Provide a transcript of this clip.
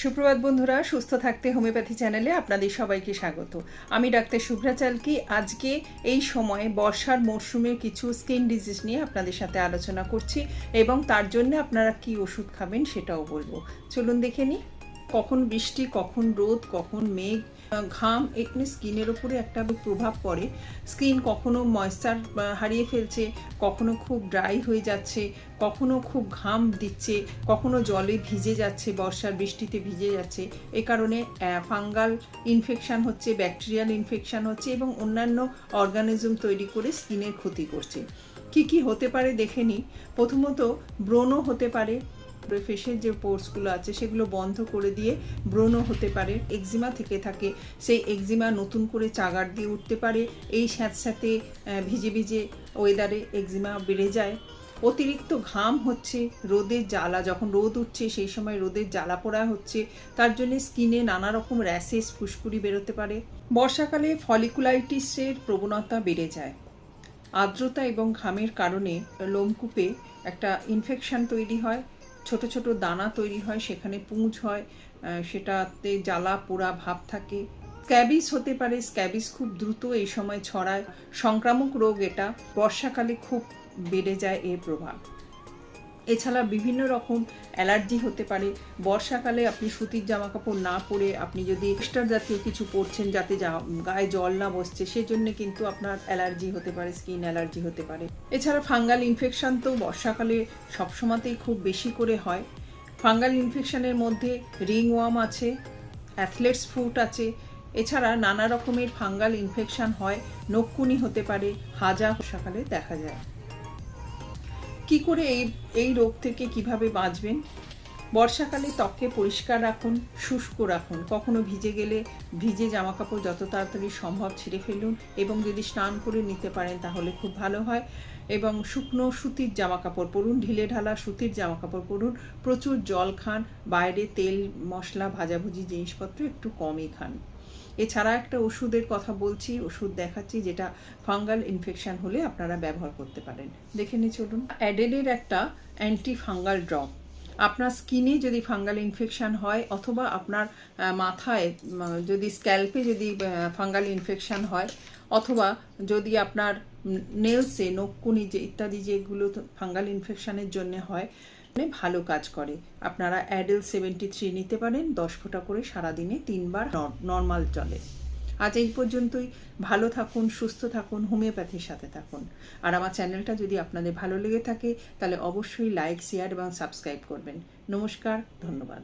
সুপ্রভাত বন্ধুরা, সুস্থ থাকতে হোমিওপ্যাথি চ্যানেলে আপনাদের সবাইকে স্বাগত। আমি ডাক্তার শুভ্রা চালকি। আজকে এই সময়ে বর্ষার মরশুমের কিছু স্কিন ডিজিজ নিয়ে আপনাদের সাথে আলোচনা করছি এবং তার জন্য আপনারা কি ওষুধ খাবেন সেটাও বলবো। চলুন দেখে নিই। কখন বৃষ্টি, কখন রোদ, কখন মেঘ, ঘাম, এখানে স্কিনের উপরে একটা প্রভাব পড়ে। স্কিন কখনো ময়েশ্চার হারিয়ে ফেলছে, কখনো খুব ড্রাই হয়ে যাচ্ছে, কখনো খুব ঘাম দিচ্ছে, কখনো জলে ভিজে যাচ্ছে, বর্ষার বৃষ্টিতে ভিজে যাচ্ছে। এ কারণে ফাঙ্গাল ইনফেকশান হচ্ছে, ব্যাকটেরিয়াল ইনফেকশান হচ্ছে এবং অন্যান্য অর্গানিজম তৈরি করে স্কিনের ক্ষতি করছে। কি কি হতে পারে দেখে নিই। প্রথমত ব্রণ হতে পারে, ফেসের যে পোর্সগুলো আছে সেগুলো বন্ধ করে দিয়ে ব্রণ হতে পারে। এক্সিমা থেকে থাকে, সেই এক্সিমা নতুন করে চাগার দিয়ে উঠতে পারে। এই স্যাঁতস্যাঁতে ভিজে ভিজে ওয়েদারে এক্সিমা বেড়ে যায়। অতিরিক্ত ঘাম হচ্ছে, রোদের জ্বালা, যখন রোদ উঠছে সেই সময় রোদের জ্বালা পোড়া হচ্ছে, তার জন্য স্কিনে নানা রকম র্যাশেস, ফুসকুড়ি বেরোতে পারে। বর্ষাকালে ফলিকুলাইটিসের প্রবণতা বেড়ে যায়। আর্দ্রতা এবং ঘামের কারণে লোমকূপে একটা ইনফেকশন তৈরি হয়, ছোট ছোট দানা তৈরি হয়, সেখানে পুঁজ হয়, সেটাতে জ্বালা পোড়া ভাব থাকে। স্ক্যাবিস হতে পারে, স্ক্যাবিস খুব দ্রুত এই সময় ছড়ায়। সংক্রামক রোগ এটা, বর্ষাকালে খুব বেড়ে যায় এর প্রভাব। এছাড়া বিভিন্ন রকম অ্যালার্জি হতে পারে। বর্ষাকালে আপনি সুতির জামা কাপড় না পরে আপনি যদি এক্সট্রা জাতীয় কিছু পরছেন যাতে গায়ে জল না বসছে, সেজন্য কিন্তু আপনার অ্যালার্জি হতে পারে, স্কিন অ্যালার্জি হতে পারে। এছাড়া ফাঙ্গাল ইনফেকশান তো বর্ষাকালে সবসময়তেই খুব বেশি করে হয়। ফাঙ্গাল ইনফেকশানের মধ্যে রিংওয়ার্ম আছে, অ্যাথলেটস ফুট আছে। এছাড়া নানা রকমের ফাঙ্গাল ইনফেকশান হয়, নকুনি হতে পারে, হাজা বর্ষাকালে দেখা যায়। কি করে এই রোগ থেকে কিভাবে বাঁচবেন? বর্ষাকালে ত্বককে পরিষ্কার রাখুন, শুষ্ক রাখুন। কখনো ভিজে গেলে ভিজে জামাকাপড় যত তাড়াতাড়ি সম্ভব ছেড়ে ফেলুন এবং যদি স্নান করে নিতে পারেন তাহলে খুব ভালো হয়। এবং শুকনো সুতির জামাকাপড় পরুন, ঢিলে ঢালা সুতির জামাকাপড় পরুন। প্রচুর জল খান, বাইরে তেল মশলা ভাজাভুজি জিনিসপত্র একটু কমই খান। এছাড়া একটা ওষুধের কথা বলছি, ওষুধ দেখাচ্ছি যেটা ফাঙ্গাল ইনফেকশন হলে আপনারা ব্যবহার করতে পারেন। দেখে নিয়ে চলুন। অ্যাডেলের একটা অ্যান্টি ফাঙ্গাল ড্রপ। আপনার স্কিনে যদি ফাঙ্গাল ইনফেকশান হয় অথবা আপনার মাথায় যদি স্ক্যাল্পে যদি ফাঙ্গাল ইনফেকশান হয় অথবা যদি আপনার নেলসে নখকুনি যে ইত্যাদি যেগুলো ফাঙ্গাল ইনফেকশানের জন্য হয়, ভালো কাজ করে। আপনারা অ্যাডেল 73 নিতে পারেন, 10 ফোঁটা করে সারাদিনে 3 বার নর্মাল চলে। আজ এই পর্যন্তই। ভালো থাকুন, সুস্থ থাকুন, হোমিওপ্যাথির সাথে থাকুন। আর আমার চ্যানেলটা যদি আপনাদের ভালো লেগে থাকে তাহলে অবশ্যই লাইক, শেয়ার এবং সাবস্ক্রাইব করবেন। নমস্কার, ধন্যবাদ।